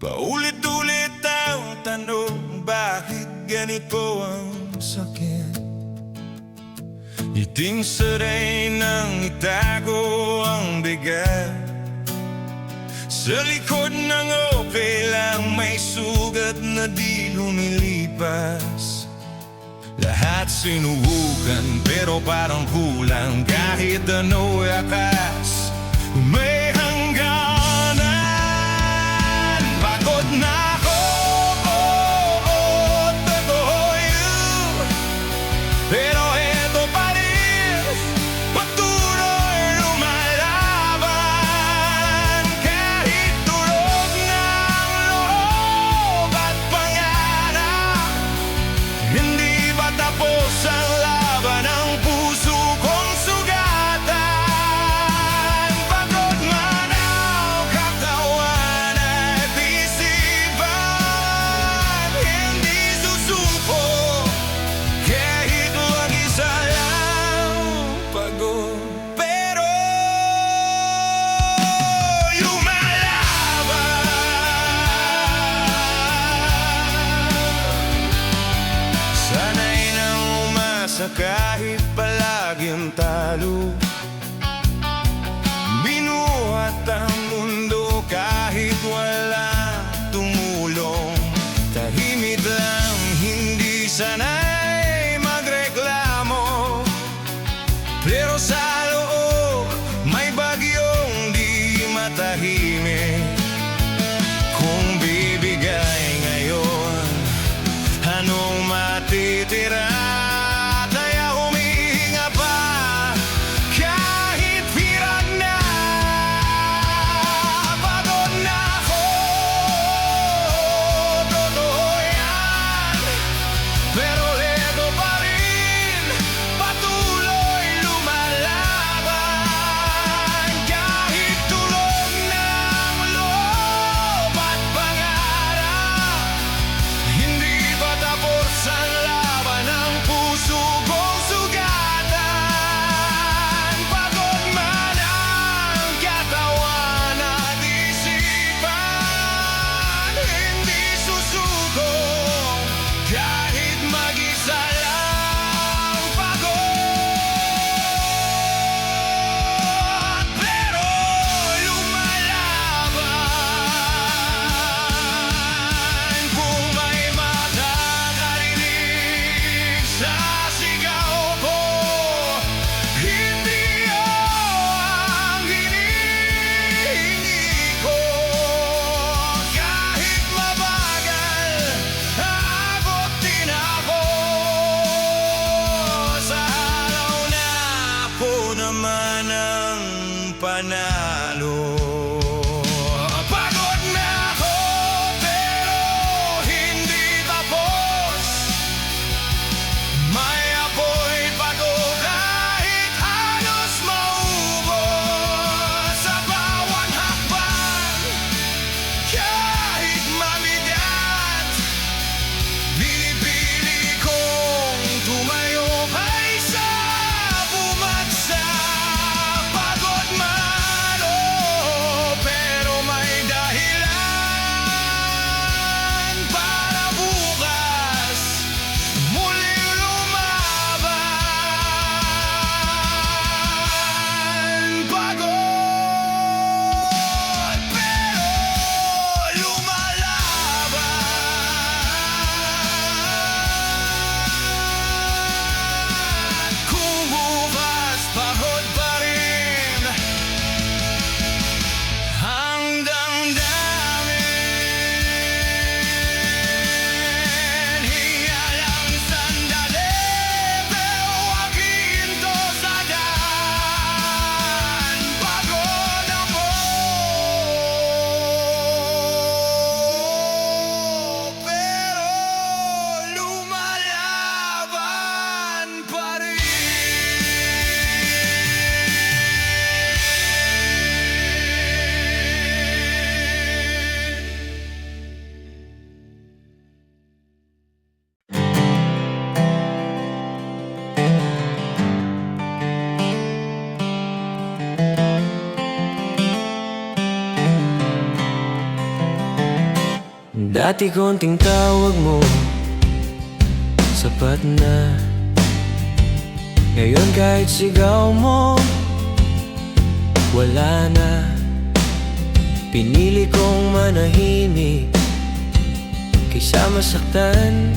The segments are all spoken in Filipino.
Paulit-ulit ang tanong, bakit ganito ang sakit? Iting saray nang itago ang bigat. Sa likod ng okay lang may sugat na di lumilipas. Lahat sinubukan pero parang kulang. Kahit ano yakas, may hangganan. Pagod na ako, totoo yun. Pero eto pa rin, patuloy lumalaban. Kahit durog ng loob at pangarap, hindi ba tapos ang laban ng puso kong sugatan? Pagod man ang katawan at isipan, hindi susuko kahit mag-isa lang pagod. Pero lumalaban. Sana'y nang umasa kahit palaging talo. Binuhat ang mundo kahit wala tumulong. Tahimik lang, hindi sanay magreklamo. Pero sa loob, may bagyong di matahimik. Kung bibigay ngayon, anong matitira? Kaya Dati konting tawag mo sapat na. Ngayon kahit sigaw mo wala na. Pinili kong manahimik kaysa masaktan.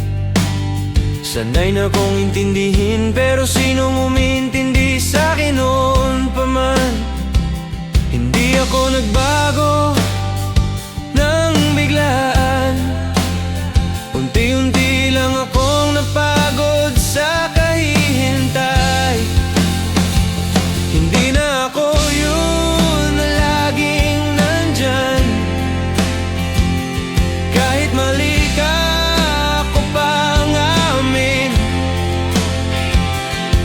Sanay na kong intindihin, pero sinong umintindi sa'kin noon pa man? Hindi ako nagbago nang biglaan. Unti-unti lang akong napagod sa kahihintay. Hindi na ako yun na laging nandyan. Kahit mali ka, ako pang amin.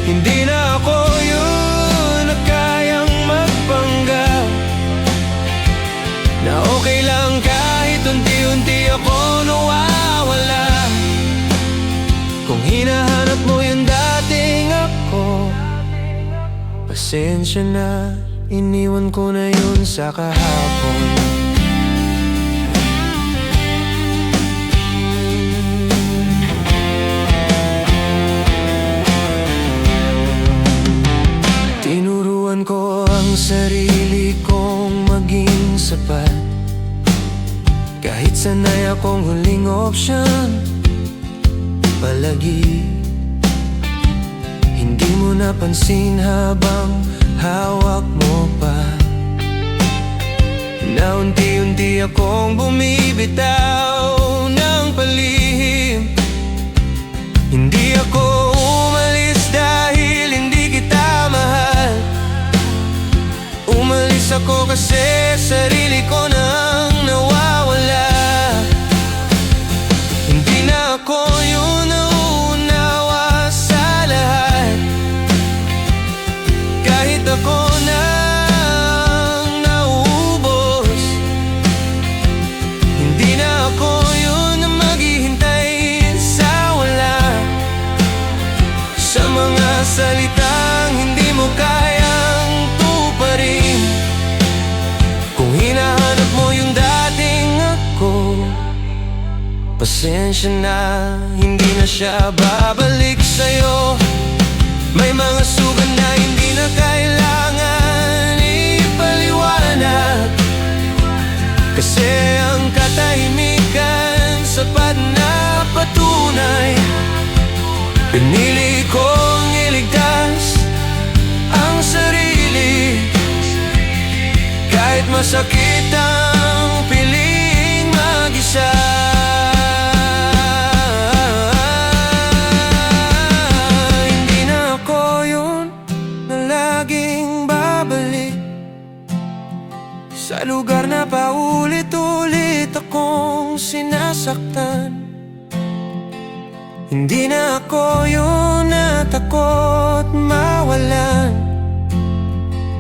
Hindi na ako yun na kayang magpanggap na okay lang kahit unti-unti ako nawawala. Kung hinahanap mo yung dating ako, pasensya na, iniwan ko na yun sa kahapon. Tinuruan ko ang sarili kong maging sapat, kahit sanay akong huling opsyon palagi. Hindi mo napansin habang hawak mo pa na unti-unti akong bumibitaw ng palihim. Hindi ako umalis dahil hindi kita mahal. Umalis ako kasi sarili ko nang nawawala. Hindi na ako yung nauunawa sa lahat, kahit ako nang nauubos. Hindi na ako yun na maghihintay sa wala, sa mga salitang hindi mo kayang tuparin. Kung hinahanap mo yung dating ako, pasensya na, hindi na siya babalik sa'yo. May mga sugat na hindi na kailangan ipaliwanag, kasi ang katahimikan sapat na patunay. Pinili kong iligtas ang sarili, kahit masakit ang piling mag-isa. Hindi na ako yun na laging babalik sa lugar na paulit-ulit akong sinasaktan. Hindi na ako yun na takot mawalan,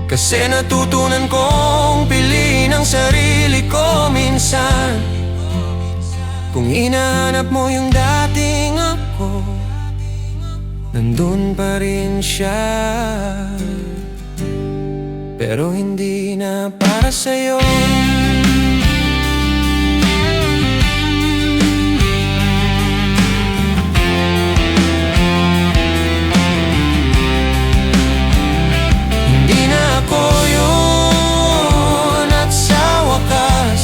kasi natutunan kong piliin ang sarili ko minsan. Kung hinahanap mo yung dating ako, nandun pa rin siya, pero hindi na para sa'yo. Hindi na ako yun, at sa wakas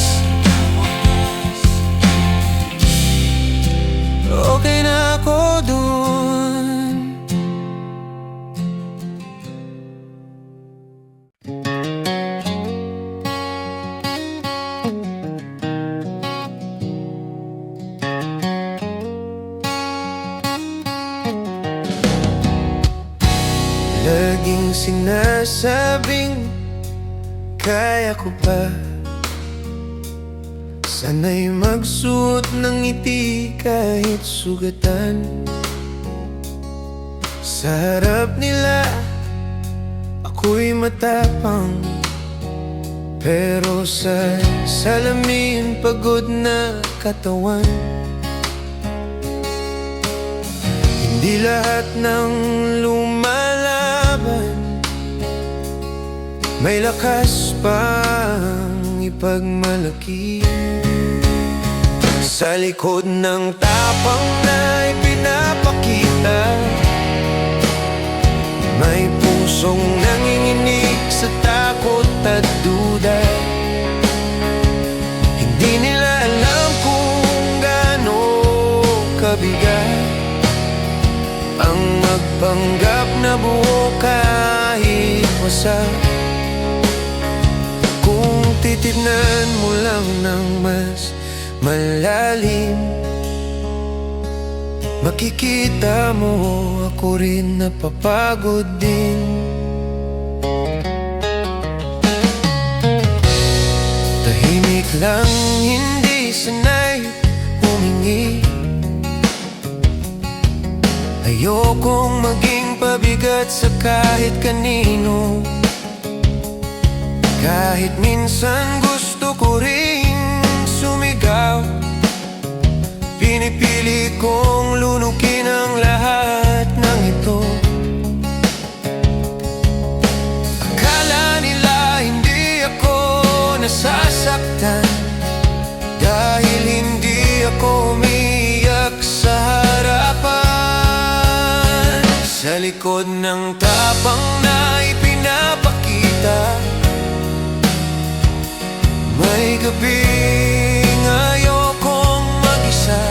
okay na ako dun. Laging sinasabing kaya ko pa, sana'y magsuot ng ngiti kahit sugatan. Sa harap nila ako'y matapang, pero sa salamin pagod na katawan. Hindi lahat ng lumalaban may lakas pang ipagmalaki. Sa likod ng tapang na ipinapakita, may pusong nanginginig sa takot at duda. Hindi nila alam kung gaano kabigat ang magpanggap na buo kahit wasak. Kung titignan mo lang ng mas malalim, makikita mo ako rin napapagod din. Tahimik lang, hindi sanay humingi. Ayokong maging pabigat sa kahit kanino. Kahit minsan gusto ko ring sumigaw, pinipili kong lunukin ang lahat ng ito. Akala nila hindi ako nasasaktan dahil hindi ako umiiyak sa harapan. Sa likod ng tapang na ipinapakita, may gabing ayokong mag-isa.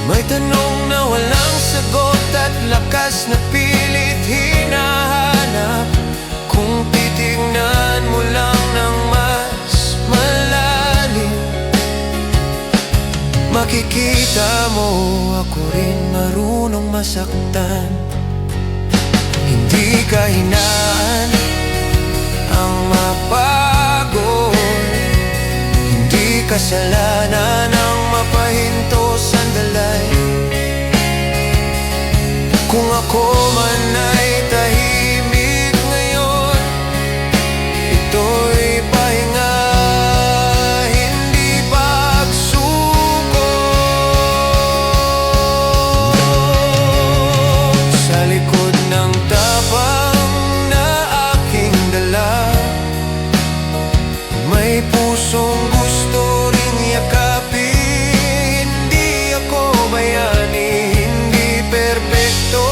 May tanong na walang sagot at lakas na pilit hinahanap. Kung titignan mo lang ng mas malalim, makikita mo ako rin marunong masaktan. Hindi kahinaan ang mapagod, hindi kasalanan ang mapahinto sandalay. Kung ako man ay tahimik ngayon, ito'y pahinga, hindi pagsuko. Sa likod ng tapang na aking dala, may pusong gusto ring yakapin. Hindi ako bayani, hindi perpekto.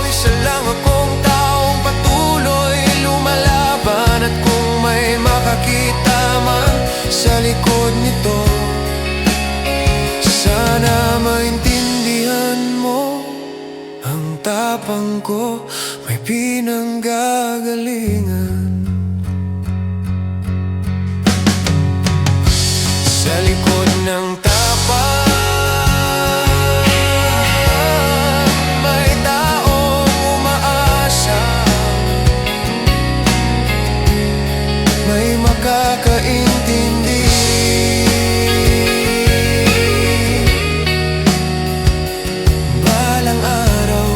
Isa lang akong taong patuloy lumalaban. At kung may makakita man sa likod nito, sana maintindihan mo ang tapang ko may pinanggagalingan. Sa likod ng tapang, may taong umaasa, may makakaintindi. Balang araw,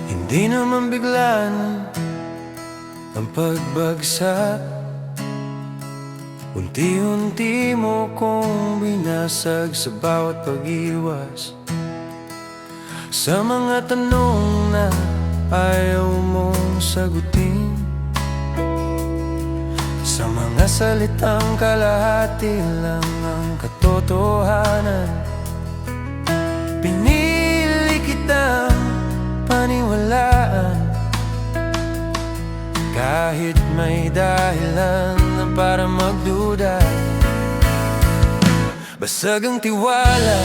hindi naman biglaan ang pagbagsak. Unti-unti mo kong binasag sa bawat pag-iwas, sa mga tanong na ayaw mong sagutin, sa mga salitang kalahati lang ang katotohanan. Pinili kitang paniwalaan kahit may dahilan na para magduda. Basag ang tiwala,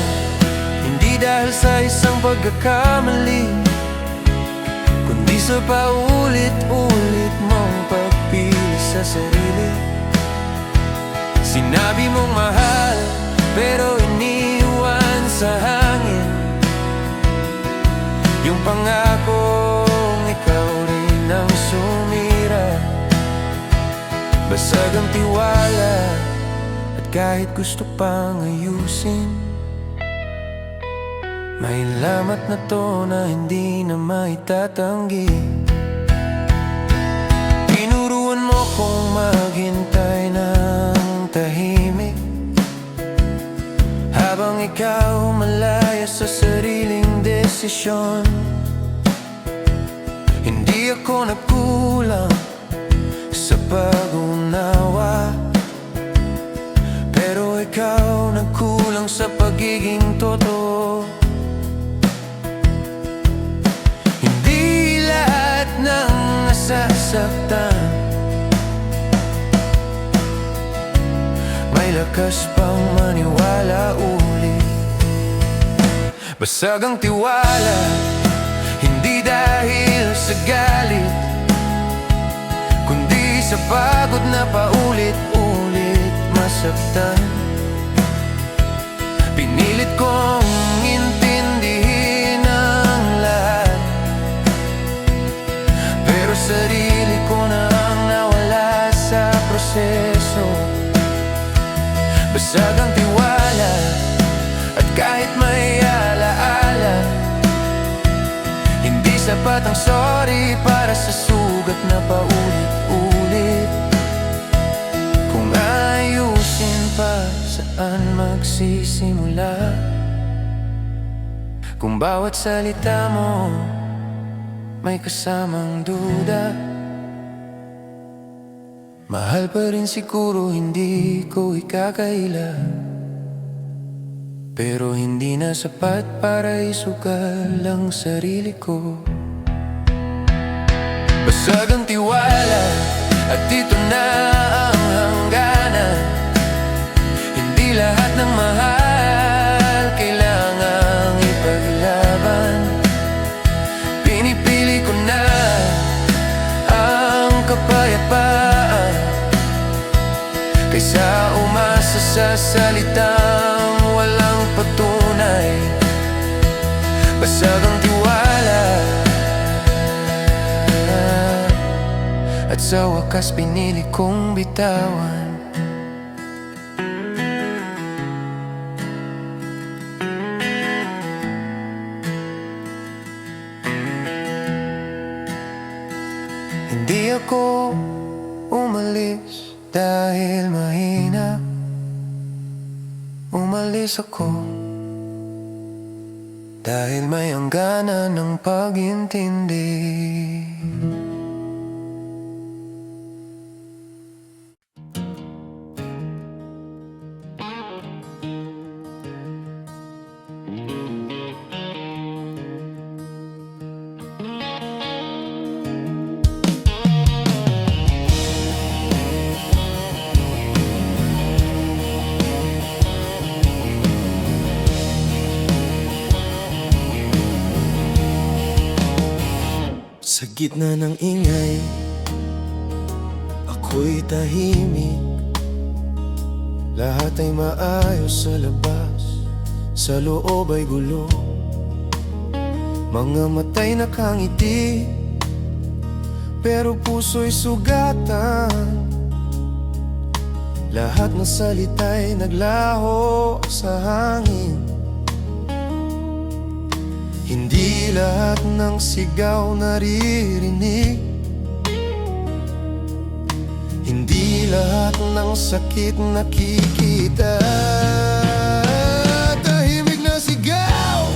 hindi dahil sa isang pagkakamali, kundi sa paulit-ulit mong pagpili sa sarili. Sinabi mong mahal, pero iniwan sa hangin yung pangakong ikaw rin ang sumira. Basag ang tiwala, at kahit gusto pang ayusin, may lamat na to na hindi na maitatanggi. Tinuruan desisyon. Hindi ako nagkulang sa pag-unawa, pero ikaw nagkulang sa pagiging totoo. Hindi lahat ng nasasaktan may lakas pang maniwala ulit. Basag ang tiwala, hindi dahil sa galit, kundi sa pagod na paulit-ulit masaktan. Pinilit kong intindihin ang lahat, pero sarili ko na ang nawala sa proseso. Basag ang tiwala, at kahit may alaala, hindi sapat ang sorry para sa sugat na paulit-ulit. Kung ayusin pa, saan magsisimula? Kung bawat salita mo may kasamang duda, mahal pa rin siguro hindi ko ikakaila, pero hindi na sapat para isugal ang sarili ko. Basag ang tiwala, at ito na ang hangganan. Hindi lahat ng mahal kailangang ipaglaban. Pinipili ko na ang kapayapaan kaysa umasa sa salitang walang patunay. Basag ang tiwala, at sa wakas pinili kong bitawan. Hindi ako umalis dahil mahina. Umalis ako dahil may hangganan ng pag-intindi. Sa gitna ng ingay, ako'y tahimik. Lahat ay maayos sa labas, sa loob ay gulo. Mga mata'y nakangiti, pero puso'y sugatan. Lahat ng salita'y naglaho sa hangin. Hindi lahat ng sigaw naririnig. Hindi lahat ng sakit nakikita. Tahimik na sigaw,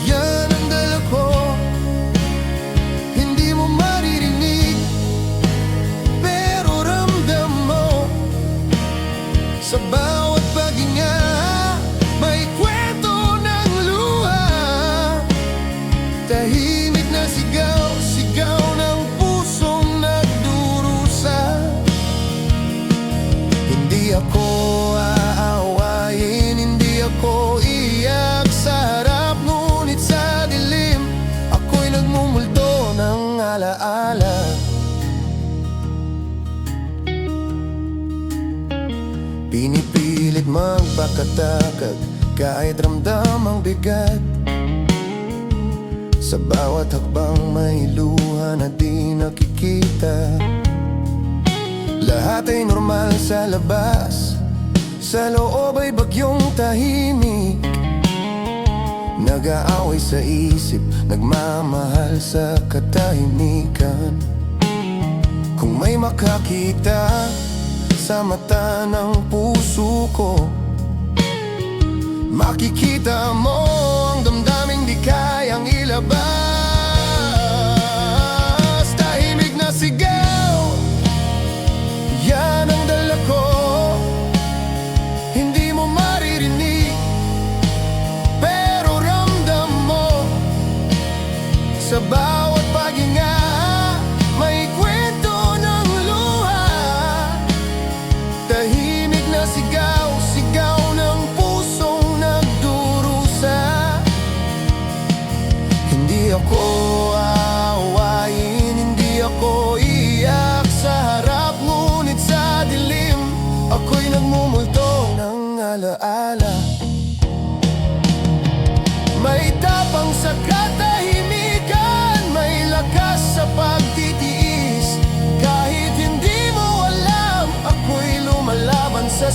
yan ang dala ko. Hindi mo maririnig, pero ramdam mo. Sa bawat paghinga may kwento ng luha. Tahimik na sigaw, sigaw ng pusong nagdurusa. Hindi ako aawayin, hindi ako iyak sa harap, ngunit sa dilim ako'y nagmumulto ng alaala. Pinipilit magpakatakag kahit ramdam ang bigat. Sa bawat hakbang may luha na di nakikita. Lahat ay normal sa labas, sa loob ay bagyong tahimik. Nag-aaway sa isip, nagmamahal sa katahimikan. Kung may makakita sa mata ng puso ko, makikita mo ang damdaming di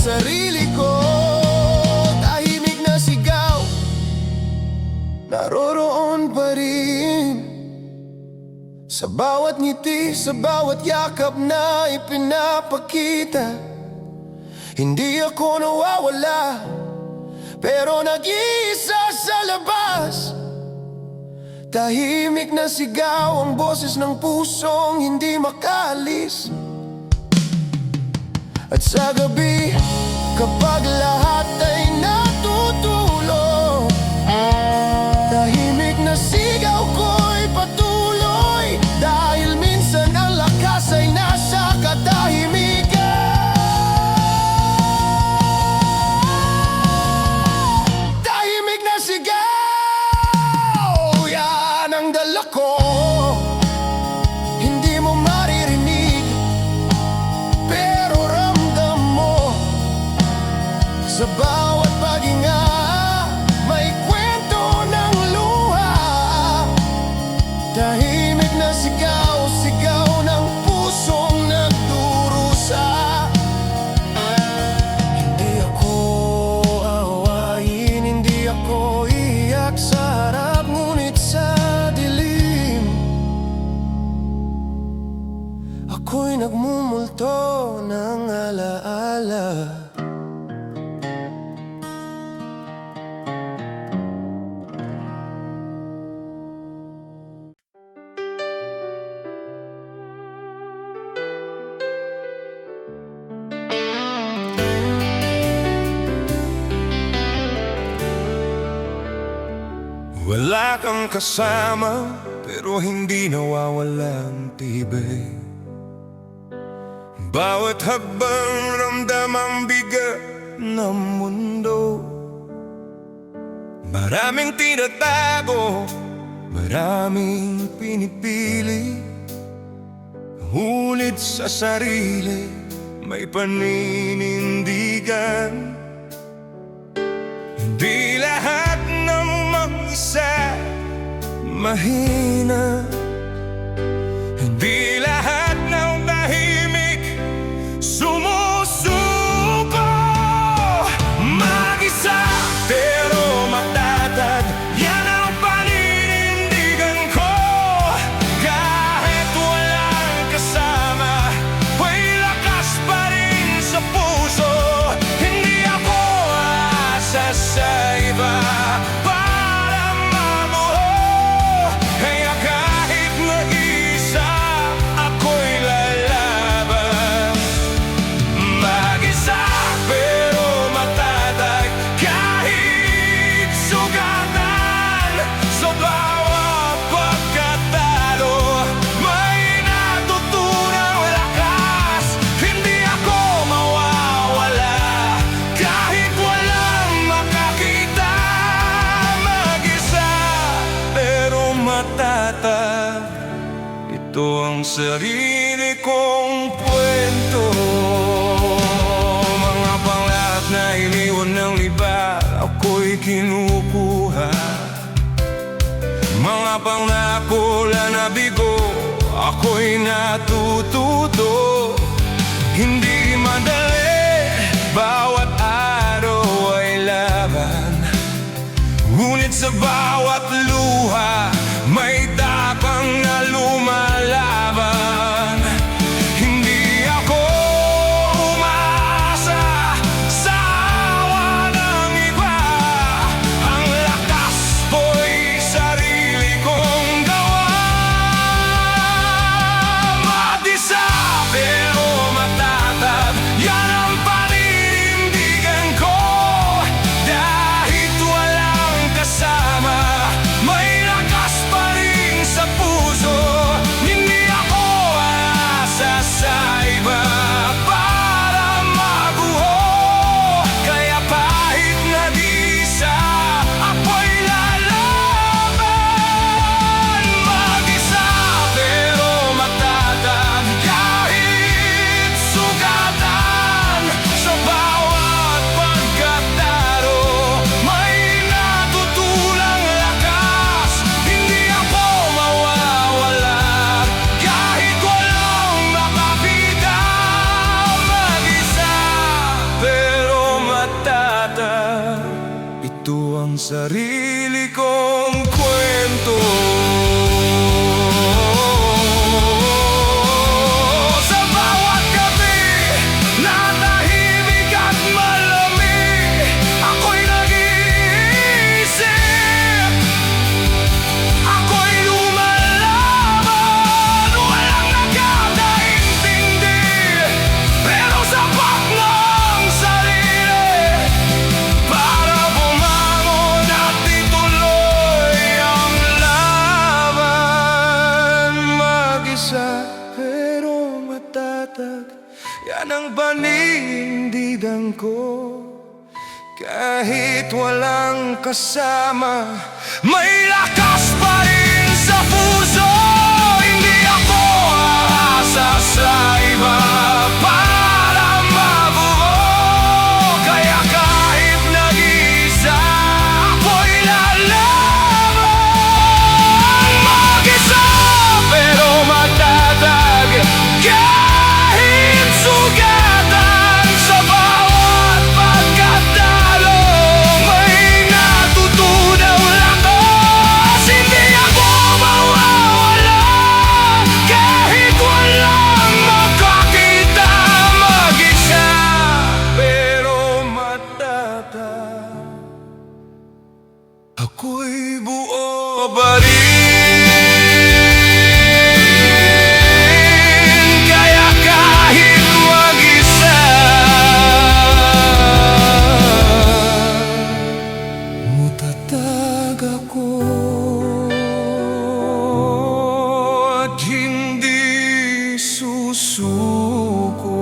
sarili ko. Tahimik na sigaw, naroroon pa rin. Sa bawat ngiti, sa bawat yakap na ipinapakita. Hindi ako nawawala, pero nag-iisa sa labas. Tahimik na sigaw ang boses ng pusong hindi makaalis. At sa gabi, kapag lahat ay natutulog, tahimik na sigaw ko'y patuloy. Dahil minsan ang lakas ay nasa katahimikan. Tahimik na sigaw, yan ang dala ko. Hindi mo maririnig, pero ramdam mo. Sa bawat paghinga, may kwento ng luha. Tahimik na sigaw, sigaw ng pusong nagdurusa. Hindi ako aawayin, hindi ako iyak sa harap, ngunit sa dilim ako'y nagmumulto ng alaala. Wala kang kasama, pero hindi nawawala ang tibay. Bawat hakbang ramdam ang bigat ng mundo. Maraming tinatago, maraming pinipili. Ngunit sa sarili may paninindigan. Hindi lahat ng mag-isa mahina. Hindi lahat ng tahimik sumusuko. Mag-isa pero matatag, yan ang paninindigan ko. Kahit walang kasama, may lakas pa rin sa puso. Hindi ako asa sa iba para mabuo. Kaya kahit mag-isa, ako'y lalaban. Mag-isa pero matatag, kahit sugatan. Sa bawat pagkatalo, may natutunang lakas. Hindi ako mawawala, kahit walang makakita. Mag-isa pero matatag, ito ang sarili kong kwento. Mga pangarap na iniwan ng iba, ako'y kinukuha. Mga pangako na bigo, ako'y natututo. Hindi madali, bawat araw ay laban. Ngunit sa bawat luha, may tapang na lumalaban. Hindi ako umaasa sa awa ng iba. Ang lakas ko'y sarili kong gawa. Mag-isa pero mag-isa pero matatag. Yan ang panindigan ko. Kahit walang kasama, may lakas pa rin sa puso. Hindi ako aasa sa iba para mabuo. Kaya kahit nag-iisa, ako'y lalaban. Mag-isa pero matatag. Kahit sugatan sa bawat pagkatalo, may natutunaw lakas. Hindi ako mawawala kahit walang makakita. Mag-isa pero matatag. Ako'y buo pa rin. Kaya kahit mag-isa, matatag ako at hindi susuko.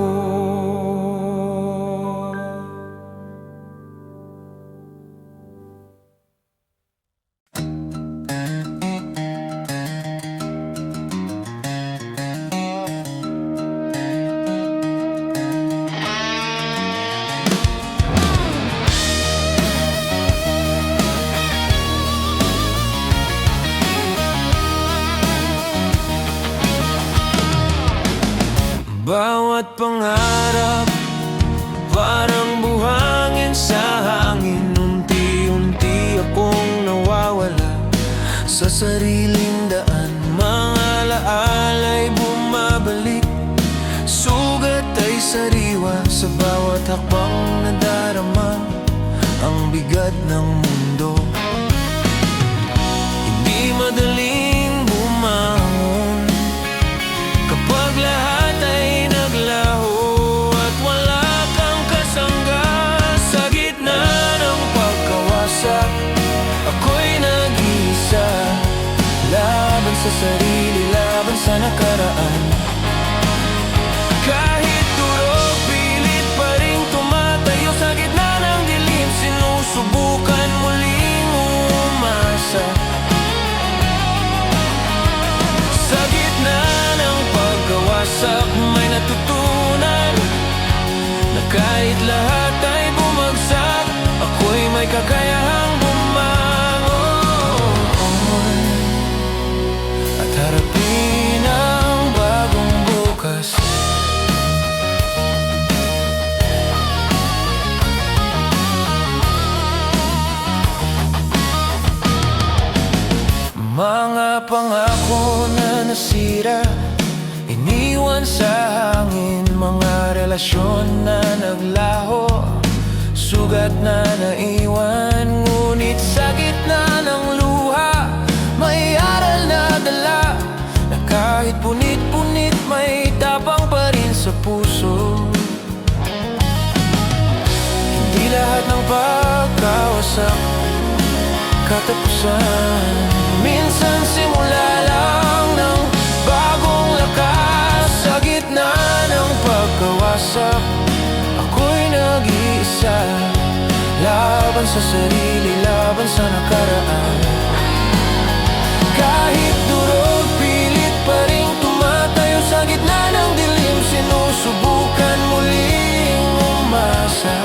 Bawat pangarap parang buhangin sa hangin. Unti-unti akong nawawala sa sariling daan. Mga alaala'y bumabalik, sugat ay sariwa. Sa bawat hakbang nadarama ang bigat ng mundo. Hindi madaling bumangon kapag lahat ay naglaho at wala kang kasangga. Sa gitna ng pagkawasak, ako'y nag-iisa. Laban sa sarili, laban sa nakaraan. Kahit durog, pilit pa rin tumatayo. Sa gitna ng dilim, sinusubukan muling umasa. Sa gitna ng pagkawasak, may natutunan na kahit lahat ay bumagsak, ako'y may kakayahang bumangon at harapin ang bagong bukas. Mga pangako na nasira, iniwan sa hangin. Mga relasyon na naglaho, sugat na naiwan. Ngunit sa gitna ng luha, may aral na dala, na kahit punit-punit, may tapang pa rin sa puso. Hindi lahat ng pagkawasak katapusan. Minsan simula lang ng bagong lakas. Sa gitna ng pagkawasak, ako'y nag-iisa. Laban sa sarili, laban sa nakaraan. Kahit durog, pilit pa rin tumatayo. Sa gitna ng dilim, sinusubukan muling umasa.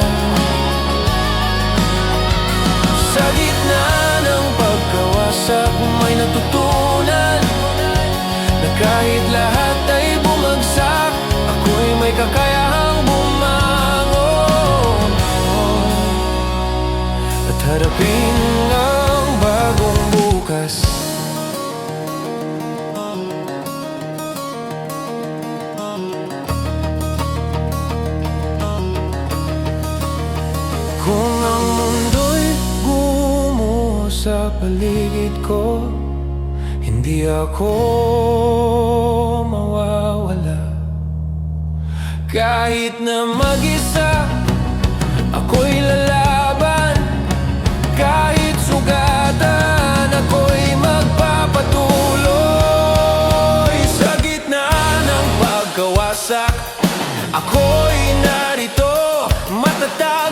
Sa gitna ng pagkawasak, may natutunan na kahit lahat ay bumagsak, ako'y may kakayahang bumangon at harapin ang bagong bukas. Kung ang mundo'y gumuho sa paligid ko, hindi ako mawawala. Kahit na mag-isa, ako'y lalaban. Kahit sugatan, ako'y magpapatuloy. Sa gitna wasak. Ako'y narito, matatag,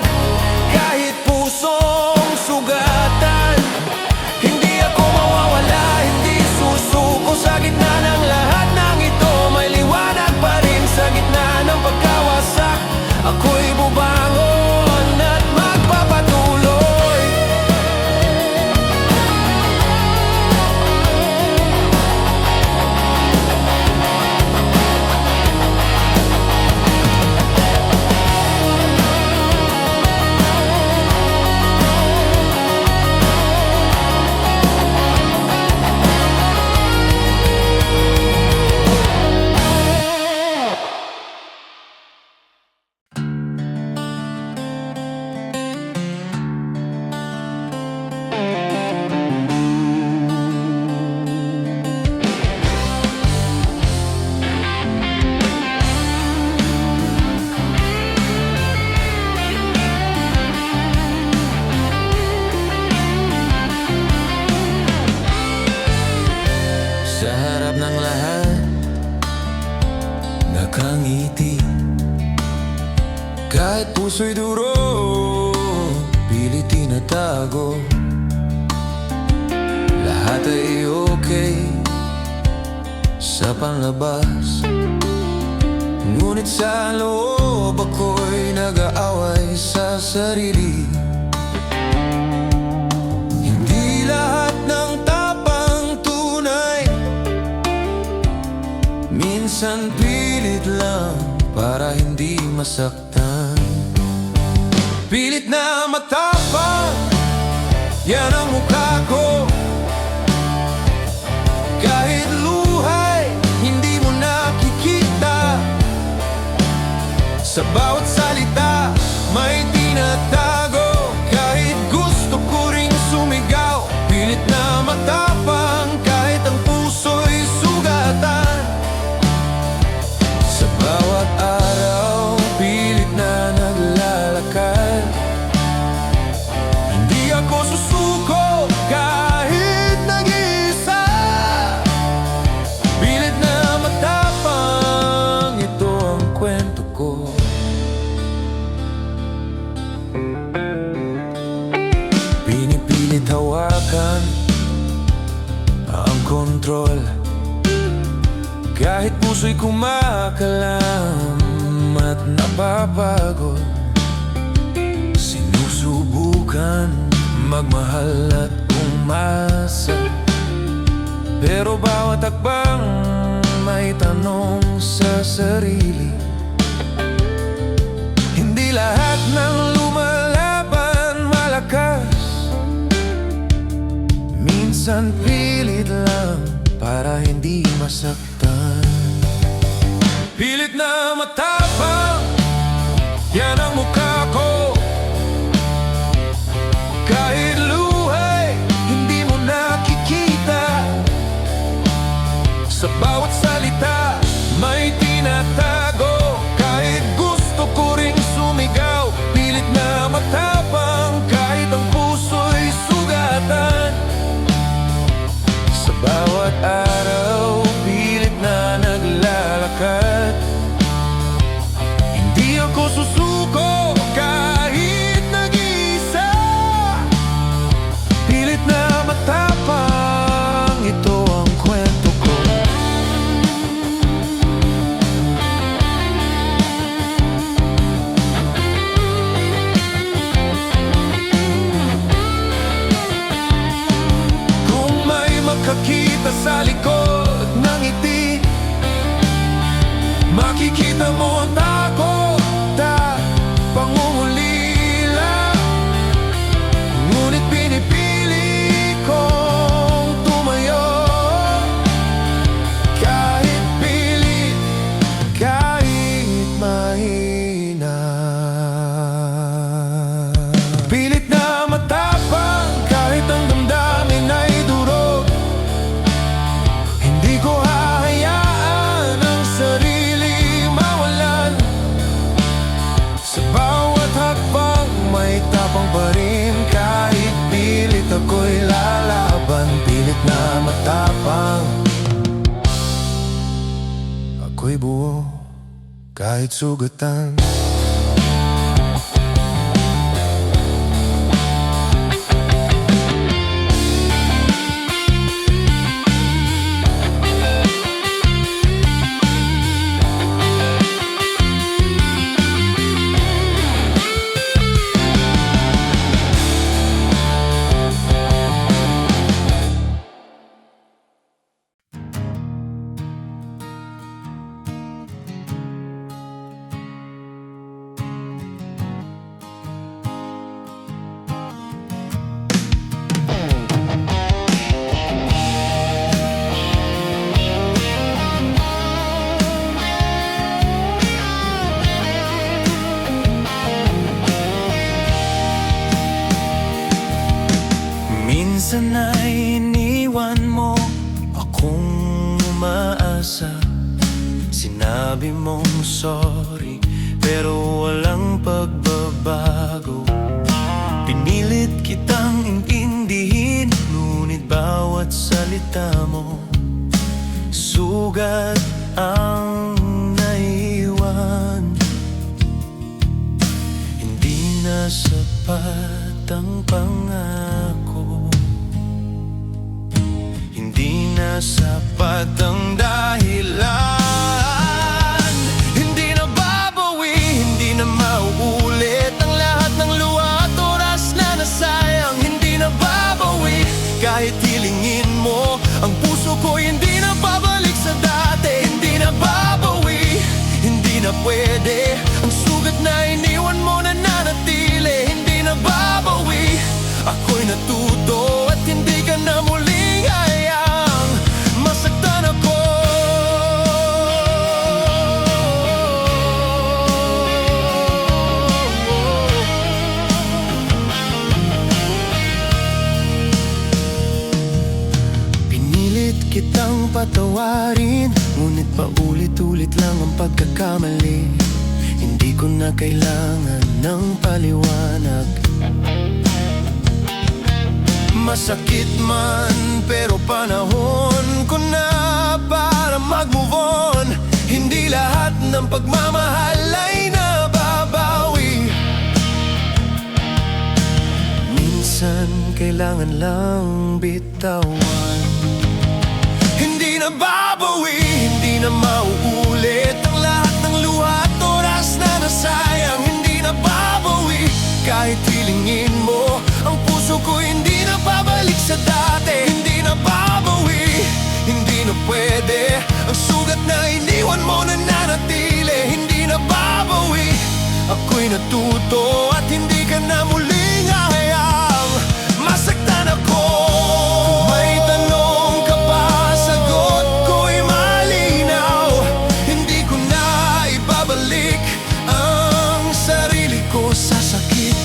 kahit pusong sugatan. Hindi ako mawawala, hindi susuko. Sa gitna ng lahat ng ito, may liwanag pa rin. Sa gitna ng pagkawasak, ako'y bubangon at magpapatuloy. Sa harap ng lahat, nakangiti. Kahit puso'y duro, pilit tinatago. Lahat ay okay sa panlabas, ngunit sa loob ako'y nag-aaway sa sarili. Hindi lahat ng tapang tunay, minsan pilit lang para hindi masaktan. Pilit na matapang, yan ang mukha ko. Kahit luhay, hindi mo nakikita. Sa bawat salita, may tinatago. Kahit gusto ko ring sumigaw, pilit na matapang, kahit ang puso'y sugatan. Sa bawat araw, pilit na naglalakad. Hindi ako susuko kahit nag-iisa. Pilit na matapang, ito ang kwento ko. Pinipilit hawakan ang kontrol, kahit puso'y kumakalam at napapagod. Sinusubukan magmahal at umasa, pero bawat takbang may tanong sa sarili. Hindi lahat ng lumalaban malakas, minsan pilit lang para hindi masaktan. Pilit na matapang, yan ang mukha ko. Kahit luhay, hindi mo nakikita. Sa bawat salita, may tinatago. Kahit gusto ko ring sumigaw, pilit na matapang, kahit ang puso'y sugatan. Sa bawat araw, pilit na naglalakad. Hindi ako susuko kahit nag-iisa. Pilit na matapang, ito ang kwento ko. Kung may makakita sa likod ng ngiti, makikita mo ang takot at pangungulila. Ngunit pinipili kong tumayo, kahit pilit, kahit mahina. Pilit na matapang, kahit ang damdamin ay durog. Hindi ko hahayaan ang sarili mawalan. Sa bawat hakbang may tapang pa rin. Kahit pilit ako'y lalaban. Pilit na matapang, ako'y buo. kahit sugatan. Minsan ay iniwan mo akong umaasa. Sinabi mong sorry pero walang pagbabago. Pinilit kitang intindihin, ngunit bawat salita mo sugat ang naiwan. Hindi na sapat ang pangako, hindi na sapat ang dahilan. Hindi na babawi, hindi na mauulit ang lahat ng luha at oras na nasayang. Hindi na babawi, kahit hilingin mo ang puso ko, hindi na babalik sa dati. Hindi na babawi, hindi na pwede ang sugat na iniwan mo na nanatili. Hindi na babawi, ako'y natuto at hindi ka na muling hayang masaktan ako. Pinilit kitang patawarin, ngunit paulit-ulit lang ang pagkakamali. Hindi ko na kailangan ng paliwanag. Masakit man, pero panahon ko na para mag-move on. Hindi lahat ng pagmamahal ay nababawi. Minsan kailangan lang bitawan. Hindi na babawi, hindi na mauulit ang lahat ng luha at oras na nasayang. Hindi na babawi, kahit hilingin mo ang puso ko, hindi na babalik sa dati. Hindi na babawi, hindi na pwede ang sugat na iniwan mo na nanatili. Hindi na babawi, ako'y natuto at hindi ka na muling hahayang masaktan ako. Kung may tanong ka pa, sagot ko'y malinaw. Hindi ko na ibabalik ang sarili ko sa sakit.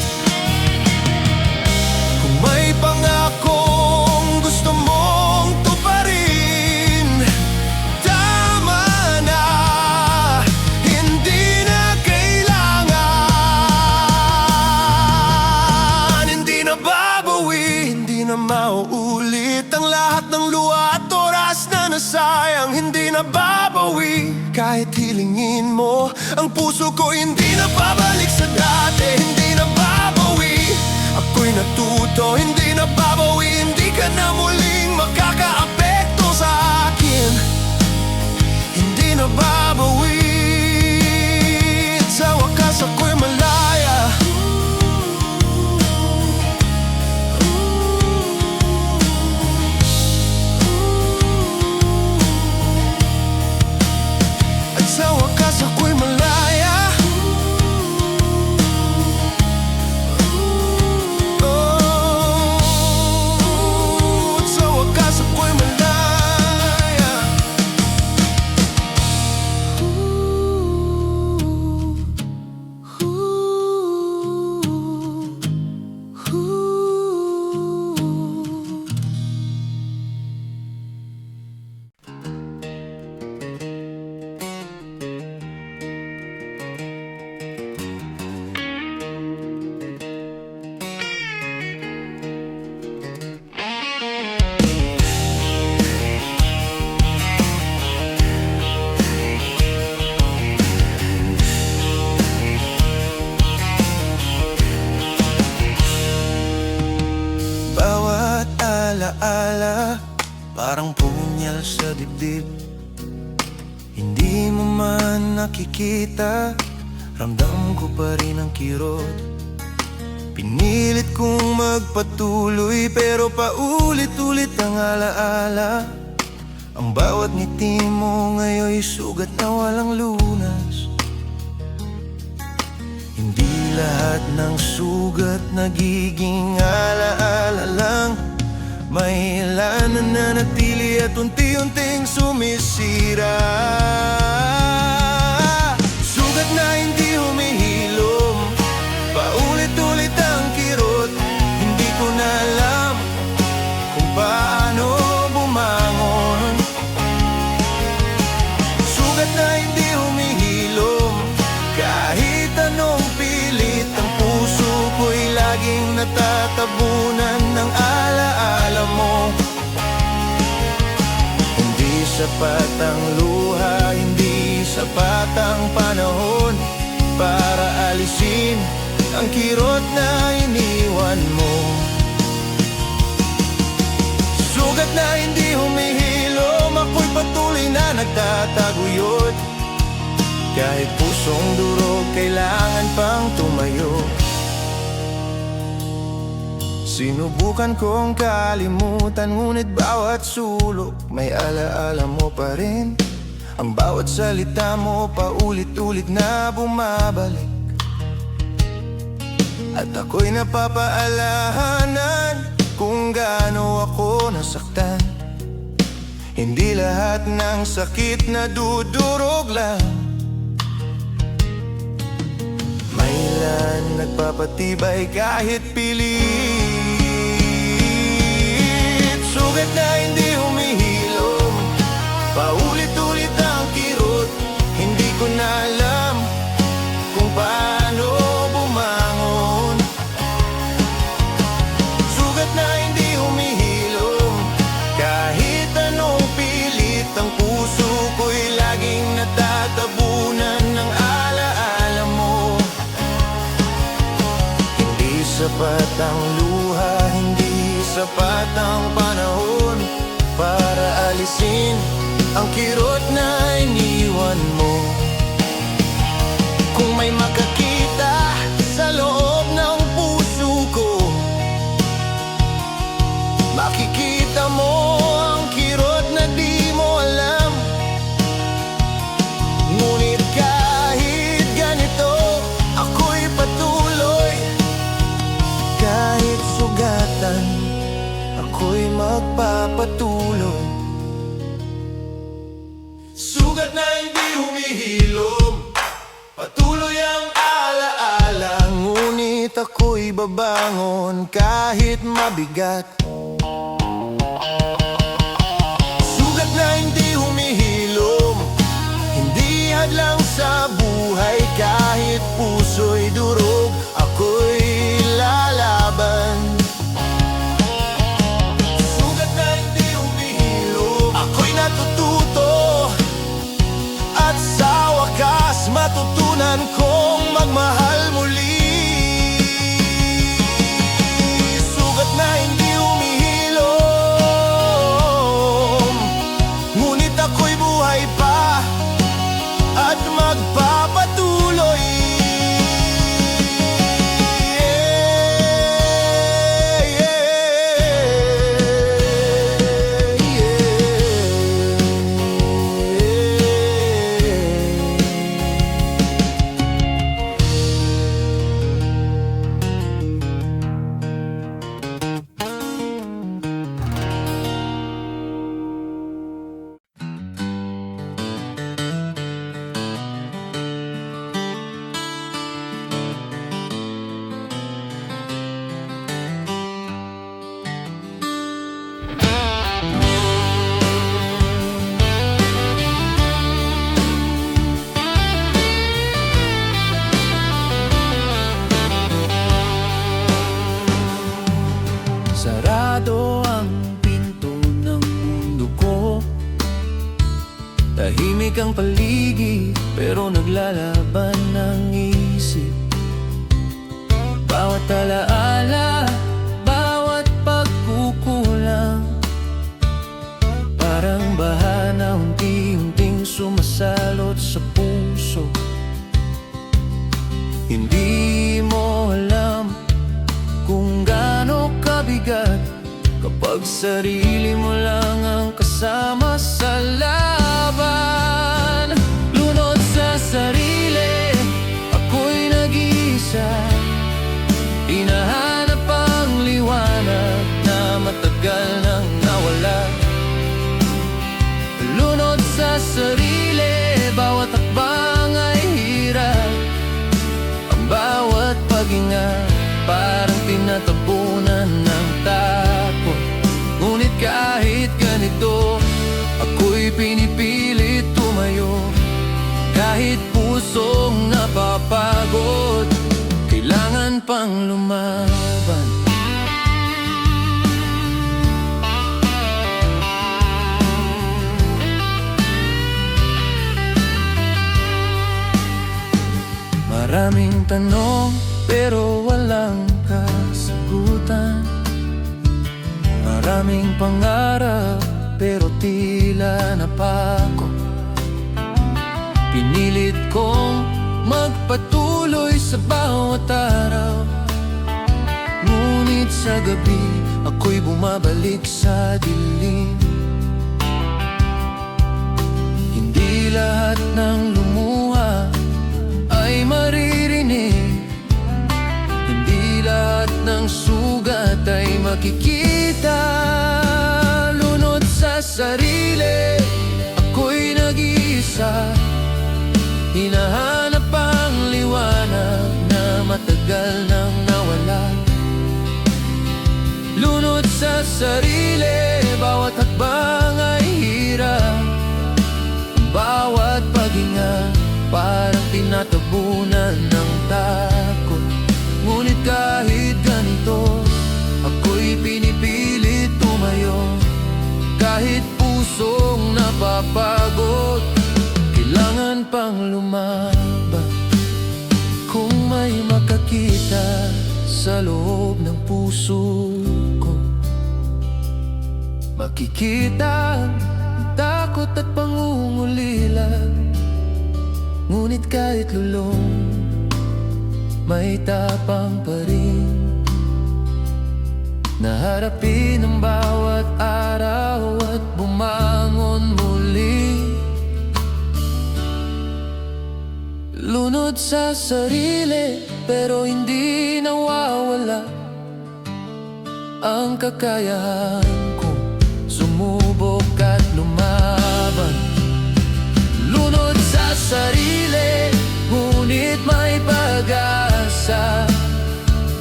Kung may pangakong gusto mong tuparin, tama na, hindi na kailangan. Hindi na babawi, hindi na mauulit ang lahat ng luha at oras na nasayang. Hindi na babawi, kahit hilingin mo ang puso ko, hindi na babalik sa dati. Hindi na babawi, ako'y natuto, hindi na babawi. Hindi ka na muling makakaapekto sa akin. Hindi na babawi, at sa wakas ako'y malaya. At sa wakas ako'y malaya. Oh, at sa wakas ako'y malaya. sa dibdib. Hindi mo man nakikita, ramdam ko pa rin ang kirot. Pinilit kong magpatuloy pero paulit-ulit ang alaala. Ang bawat ngiti mo ngayon'y sugat na walang lunas. Hindi lahat ng sugat nagiging alaala lang. May ilan na nanatili at unti-unting sumisira. Sugat na hindi humihilom, paulit-ulit ang kirot. Hindi ko na alam kung paano bumangon. Sugat na hindi humihilom, kahit anong pilit. Ang puso ko'y laging natatabunan ng alaala mo. Hindi sapat ang luha, hindi sapat ang panahon para alisin ang kirot na iniwan mo. Sugat na hindi humihilom, ako'y patuloy na nagtataguyod. Kahit pusong durog, kailangan pang tumayo. Sinubukan kong kalimutan, ngunit bawat sulok may alaala mo pa rin. Ang bawat salita mo paulit-ulit na bumabalik. At ako'y napapaalahanan kung gaano ako nasaktan. Hindi lahat ng sakit na dudurog lang. May ilan nagpapatibay kahit pilit. Sugat na hindi humihilom, paulit-ulit ang kirot. Hindi ko na alam kung paano bumangon. Sugat na hindi humihilom, kahit anong pilit. Ang puso ko'y laging natatabunan ng alaala mo. Hindi sapat ang luha, hindi sapat ang panahon para alisin ang kirot na iniwan mo. Kung may makakita sa loob ng puso ko, makikita mo ang kirot na di mo alam. Ngunit kahit ganito, ako'y patuloy. Kahit sugatan, ako'y magpapatuloy. Sugat na hindi humihilom, patuloy ang alaala. Ngunit ako'y babangon kahit mabigat. Sugat na hindi humihilom, hindi hadlang sa buhay. Kahit puso'y durog, ako'y lalaban. Sugat na hindi humihilom, ako'y natututo. At sa wakas matutunan kong magmahal muli. Sugat na hindi humihilom, ngunit ako'y buhay pa at magpapatuloy. Sarado ang pinto ng mundo ko. Tahimik ang paligid, pero naglalaban ng isip. Bawat alaala, bawat pagkukulang, parang bahay Hindi mo alam kung gaano kabigat kapag sarili mo lang ang kasama sa laban. Lunod sa sarili, ako'y nag-iisa. Hinahanap ang liwanag na matagal nang nawala. Lunod sa sarili, bawat hakbang ay hirap. Ang bawat paghinga parang tinatabunan ng takot. Ngunit kahit ganito, ako'y pinipilit tumayo. Kahit pusong napapagod, kailangan pang lumaban. Maraming tanong pero walang kasagutan. Maraming pangarap pero tila napako. Pinilit kong magpatuloy sa bawat araw. Ngunit sa gabi, ako'y bumabalik sa dilim. Hindi lahat ng lumuha ay maririnig. Hindi lahat ng sugat ay makikita. Lunod sa sarili, ako'y nag-iisa. Hinahanap ang liwanag na matagal nang nawala. Lunod sa sarili, bawat hakbang ay hirap. Bawat paghinga parang tinatabunan ng takot. Ngunit kahit ganito, ako'y pinipilit tumayo. Kahit pusong napapagod, kailangan pang lumaban. Kung may makakita sa loob ng puso ko, makikita ang takot at pangungulila. Ngunit kahit lulong, may tapang pa rin naharapin ang bawat araw at bumangon muli. Lunod sa sarili pero hindi nawawala ang kakayahan kong sumubok at lumaban. Lunod sa sarili, ngunit may pag-asa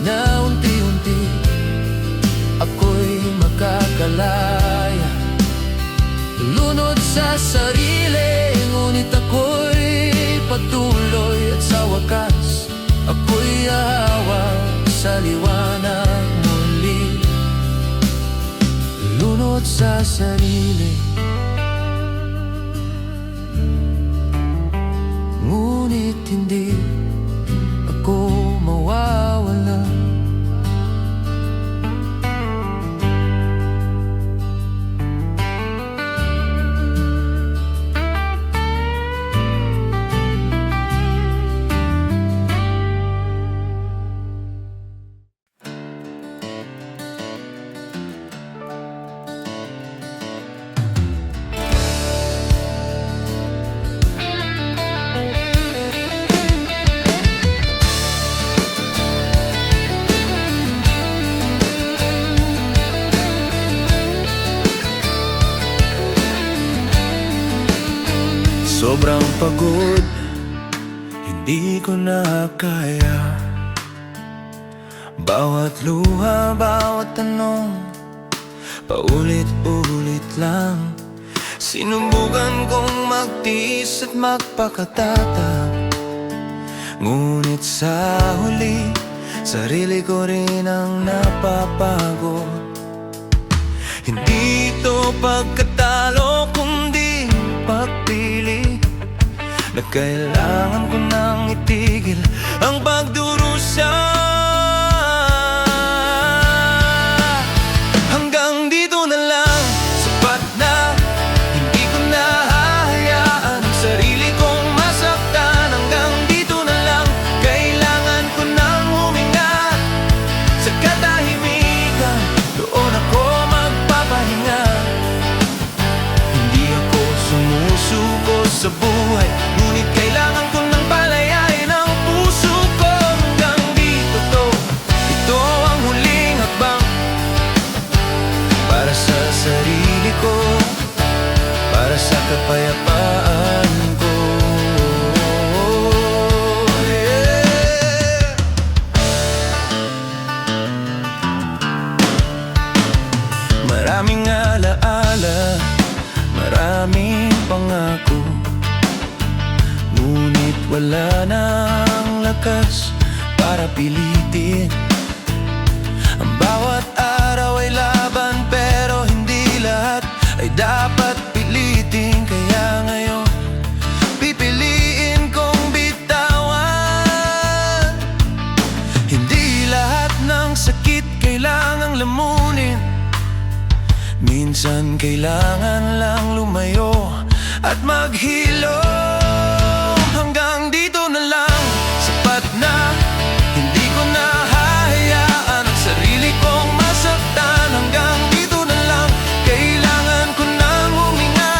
na unti-unti ako'y makakalaya. Lunod sa sarili, ngunit ako'y patuloy at sa wakas ako'y ahawak sa liwanag muli. Lunod sa sarili, ngunit hindi ako mawawala. Sobrang pagod, hindi ko na kaya. Bawat luha, bawat tanong, paulit-ulit lang. Sinubukan kong magtiis at magpakatatag. Ngunit sa huli, sarili ko rin ang napapagod. Hindi ito pagkatalo kundi pagpili na kailangan ko nang itigil ang pagdurusa. Hanggang dito na lang, sapat na. Hindi ko na hahayaan ang sarili kong masaktan. Hanggang dito na lang, kailangan wala nang lakas para pilitin. Ang bawat araw ay laban, pero hindi lahat ay dapat pilitin. Kaya ngayon, pipiliin kong bitawan. Hindi lahat ng sakit kailangang lamunin. Minsan kailangan lang lumayo at maghilo. Hanggang dito na lang, sapat na. Hindi ko na hahayaan ang sarili kong masaktan. Hanggang dito na lang, kailangan ko nang huminga.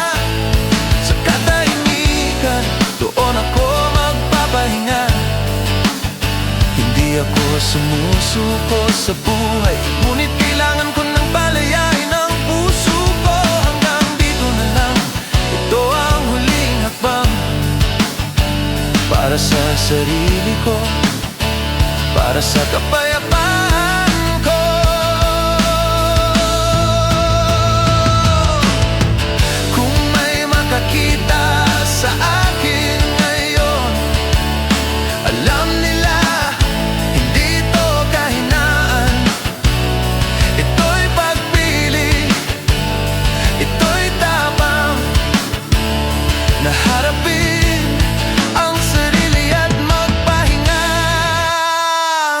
Sa katahimikan, doon ako magpapahinga. Hindi ako sumusuko sa buhay, ngunit kailangan ko nang palayain ang puso ko. Hanggang dito na lang, ito ang huling hakbang para sa sarili ko, para sa kapayapaan ko. Kung may makakita sa akin ngayon, alam nila hindi ito kahinaan. Ito'y pagpili, ito'y tapang na harapin ang sarili at magpahinga.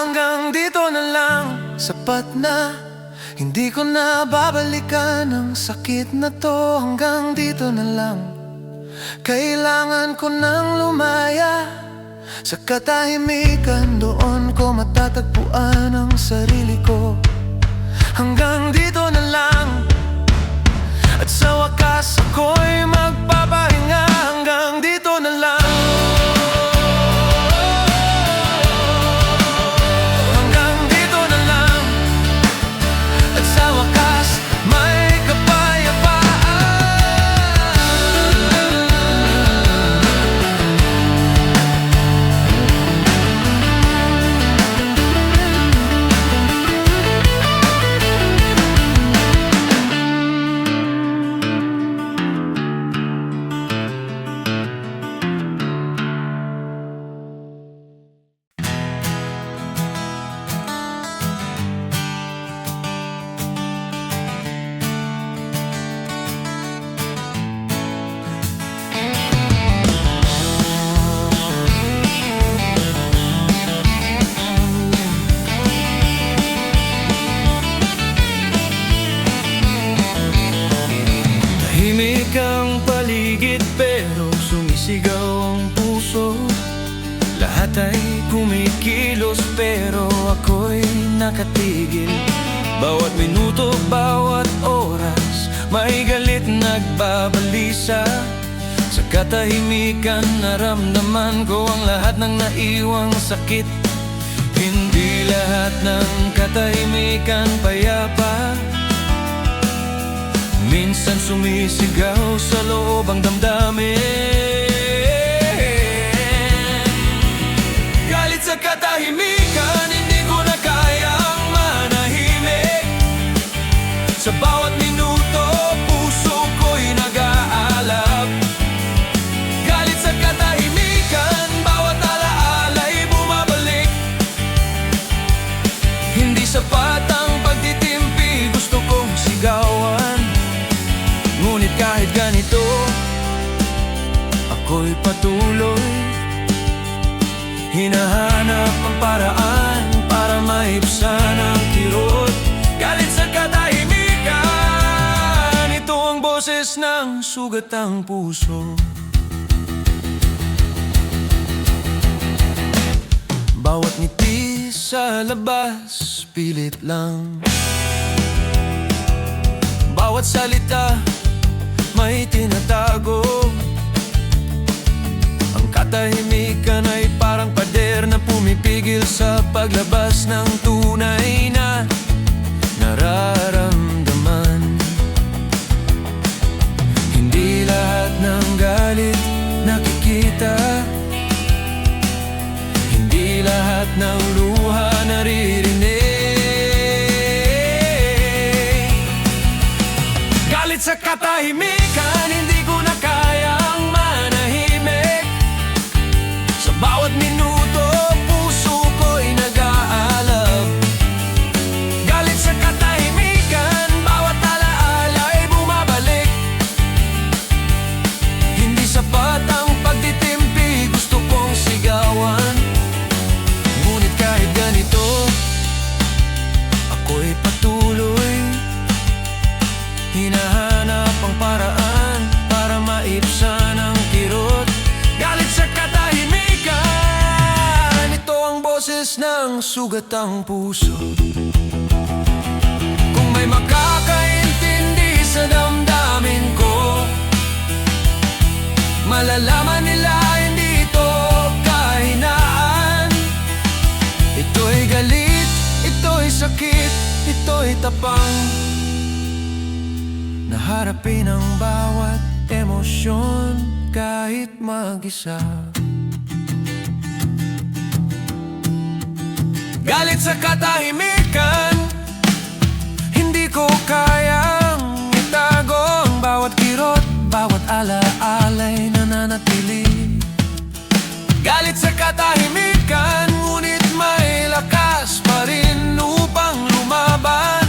Hanggang dito na lang, sapat na. Hindi ko na babalikan ang sakit na to. Hanggang dito na lang, kailangan ko nang lumaya. Sa katahimikan, doon ko matatagpuan ang sarili ko. Hanggang dito na lang, at sa wakas ako'y magpapahinga. Hanggang dito na lang, hanggang dito na lang, at sa wakas may kapayapaan. Tahimik ang paligid pero sumisigaw ang puso. Lahat ay kumikilos pero ako'y nakatigil. Bawat minuto, bawat oras, may galit nagbabalisa. Sa katahimikan, naramdaman ko ang lahat ng naiwang sakit. Hindi lahat ng katahimikan payapa. Minsan sumisigaw sa loob ang damdamin. Galit sa katahimikan, hindi ko na kayang manahimik. Sa bawat minuto, puso ko'y nag-aalab. Galit sa katahimikan, bawat alaala'y bumabalik. Hindi sapat ang pagtitimpi, gusto kong sigawan. Ngunit kahit ganito, ako'y patuloy. Hinahanap ang paraan para maibsan ang kirot. Galit sa katahimikan, ito ang boses ng sugatang puso. Bawat ngiti sa labas, pilit lang. Bawat salita, may tinatago. Ang katahimikan ay parang pader na pumipigil sa paglabas ng tunay na nararamdaman. Hindi lahat ng galit nakikita. Hindi lahat ng luha naririnig. Galit sa katahimikan, hindi ko na kayang manahimik. Sa ng sugat ang puso. Kung may makakaintindi sa damdamin ko, malalaman nila hindi ito kahinaan. Ito'y galit, ito'y sakit, ito'y tapang na harapin ang bawat emosyon kahit mag-isa. Galit sa katahimikan, hindi ko kayang itago ang bawat kirot, bawat alaala'y nananatili. Galit sa katahimikan, ngunit may lakas pa rin upang lumaban,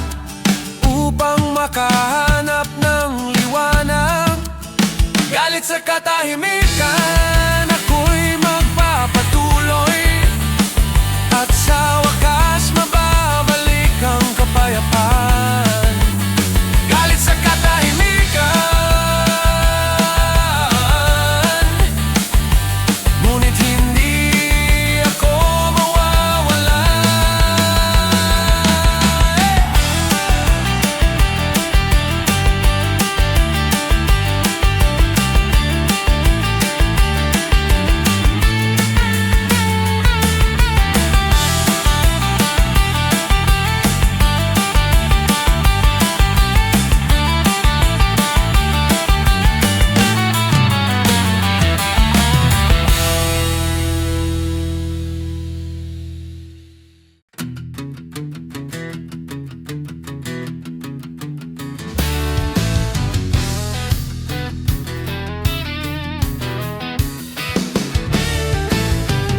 upang makahanap ng liwanag. Galit sa katahimikan, ako'y magpapatuloy, at sa wakas mababalik ang kapayapaan. Galit sa katahimikan, ngunit hindi ako mawawala.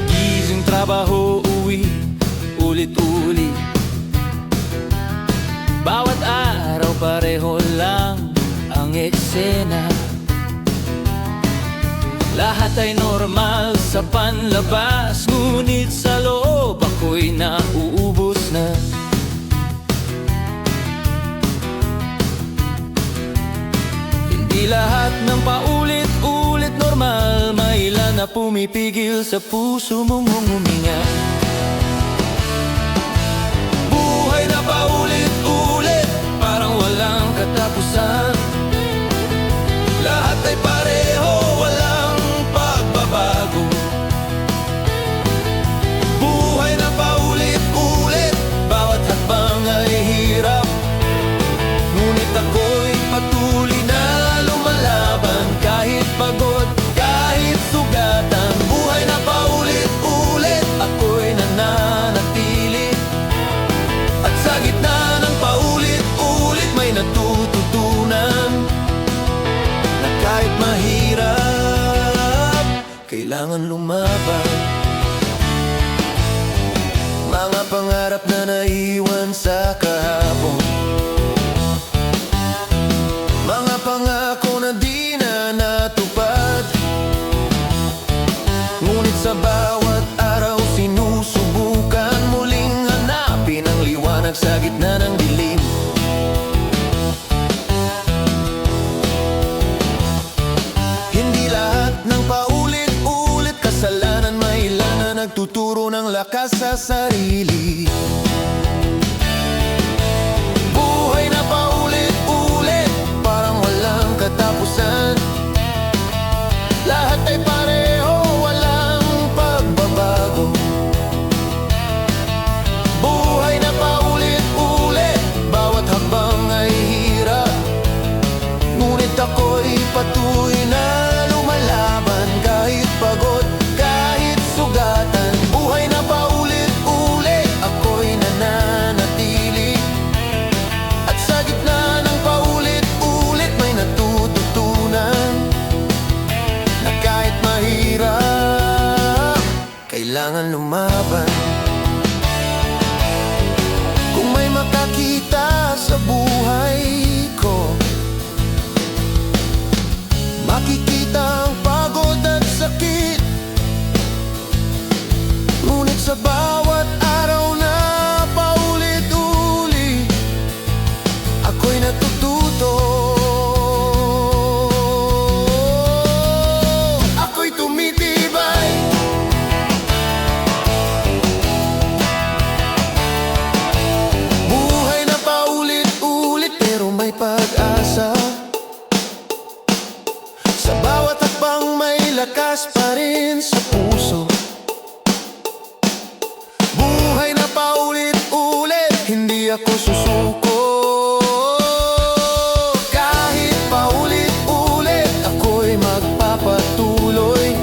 Gising, trabaho, uwi, ulit-ulit. Bawat araw pareho lang ang eksena. Lahat ay normal sa panlabas, ngunit sa loob ako'y nauubos na. Hindi lahat ng paulit-ulit normal, may ilan na pumipigil sa puso mong huminga. Buhay na paulit-ulit, parang walang katapusan. Lahat ay pareho, walang pagbabago. Buhay na paulit-ulit, bawat hakbang ay hirap, ngunit ako'y patuloy na lumalaban. Kahit pagod, kahit sugatan, buhay na paulit-ulit, ako'y nananatili. At sa gitna ng paulit-ulit, may natututunan na kahit mahirap, kailangan lumaban. Mga pangarap na naiwan sa kahapon, mga pangako na di na natupad, ngunit sa bawat araw sinusubukan muling hanapin ang liwanag sa gitna ng dilim. Hindi lahat ng paulit-ulit kasalanan, may ilan na nagtuturo ng lakas sa sarili. Buhay na paulit-ulit, parang walang katapusan. Lahat ay pareho, walang pagbabago. Buhay na paulit-ulit, bawat hakbang ay hirap, ngunit ako'y patuloy na lumalaban. Kahit pagod, kahit sugatan, buhay na paulit-ulit, ako'y nananatili. At sa gitna ng paulit-ulit, may natututunan na kahit mahirap, kailangan lumaban. Kung may makakita sa buhay ko, makikita ang pagod at sakit, ngunit sa bawat araw na paulit-ulit, ako'y natututo. Ako'y tumitibay, hindi ako susuko. Kahit paulit-ulit ako'y magpapatuloy.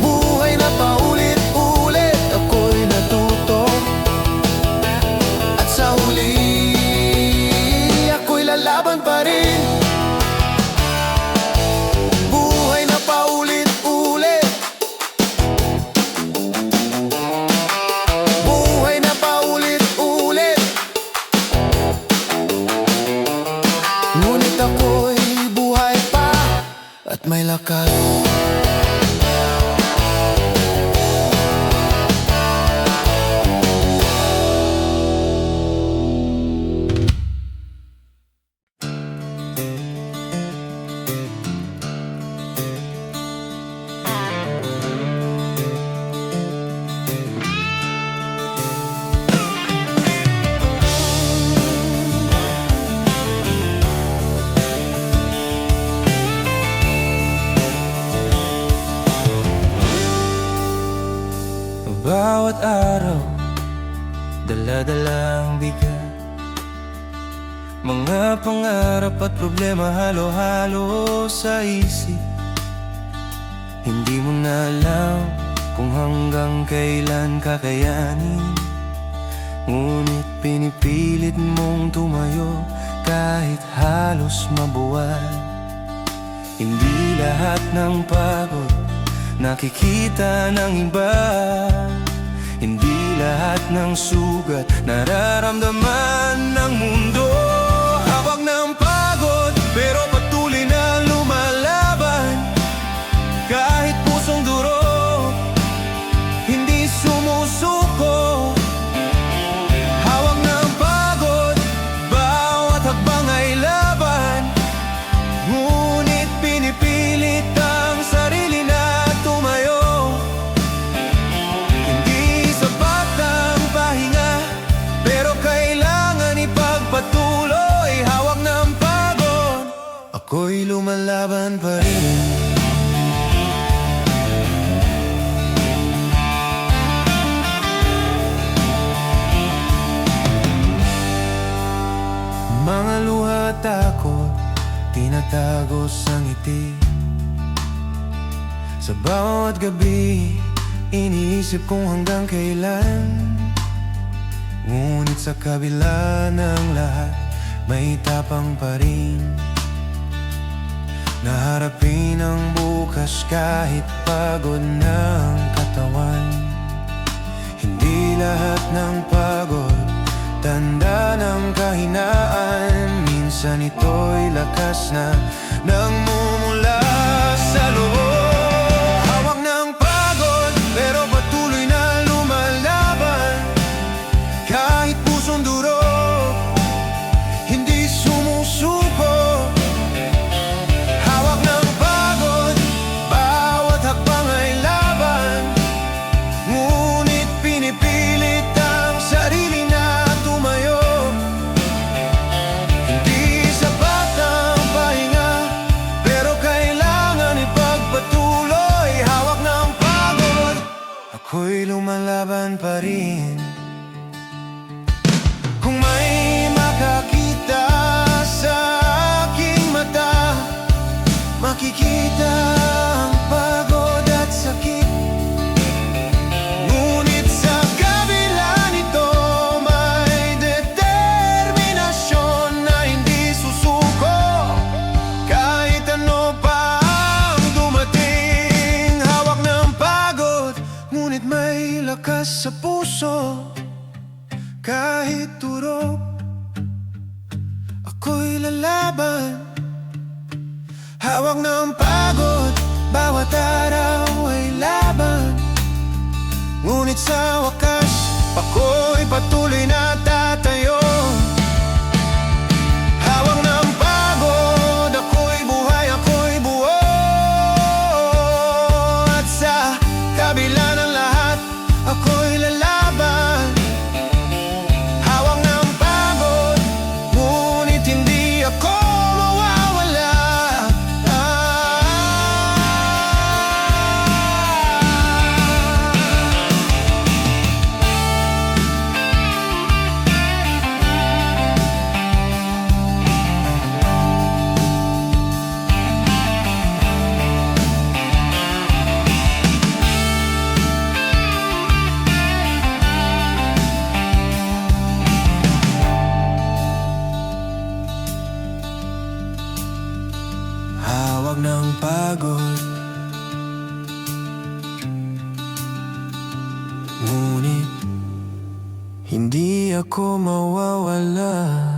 Buhay na paulit-ulit ako'y natuto. At sa huli ako'y lalaban pa rin. Buhay na paulit-ulit. Buhay na paulit-ulit. Ngunit ako'y buhay pa at may lakas. Bawat araw, dala-dalang bigat. Mga pangarap at problema halo-halo sa isip. Hindi mo na alam kung hanggang kailan kakayanin. Ngunit pinipilit mong tumayo kahit halos mabuwal. Hindi lahat ng pagod nakikita ng iba. Hindi lahat ng sugat nararamdaman ng mundo. Hawak ng pagod pero patuloy na lumalaban. Kahit pusong duro, hindi sumusuko. Hawak ng pagod, bawat hakbang ay laban. Ngunit pinipilit ang sarili na tumayo. Hindi sapat ang pahinga, pero kailangan ipagpatuloy. Hawak ng pagod, ako'y lumalaban pa rin. Mga luha at takot, tinatago sa ngiti. Sa bawat gabi, iniisip kung hanggang kailan. Ngunit sa kabila ng lahat, may tapang pa rin. Naharapin ang bukas kahit pagod ng katawan. Hindi lahat ng pagod tanda ng kahinaan. Minsan ito'y lakas na nangmumula sa loob. Hawak ng pagod pero patuloy na lumalaban. Kahit pusong duro, hindi sumusuko. Hawak ng pagod, bawat hakbang ay laban. Ngunit pinipilit ang sarili na tumayo. Hindi sapat ang pahinga, pero kailangan ipagpatuloy. Hawak ng pagod, ako'y lumalaban pa rin. Kung may makakita sa aking mata, makikita ang pagod at sakit. Ngunit sa kabila nito, may determinasyon na hindi susuko. Kahit ano pa ang dumating. Hawak ng pagod, ngunit may lakas sa puso. Kahit turok, ako'y lalaban. Hawak ng pagod, bawat araw ay laban. Ngunit sa wakas, ako'y patuloy na tatayo. Hawak ng pagod, ako'y buhay, ako'y buo. At sa kabila ng lahat, ako'y lalaban. Hawak ng pagod, ngunit hindi ako mawawala. ako mawawala.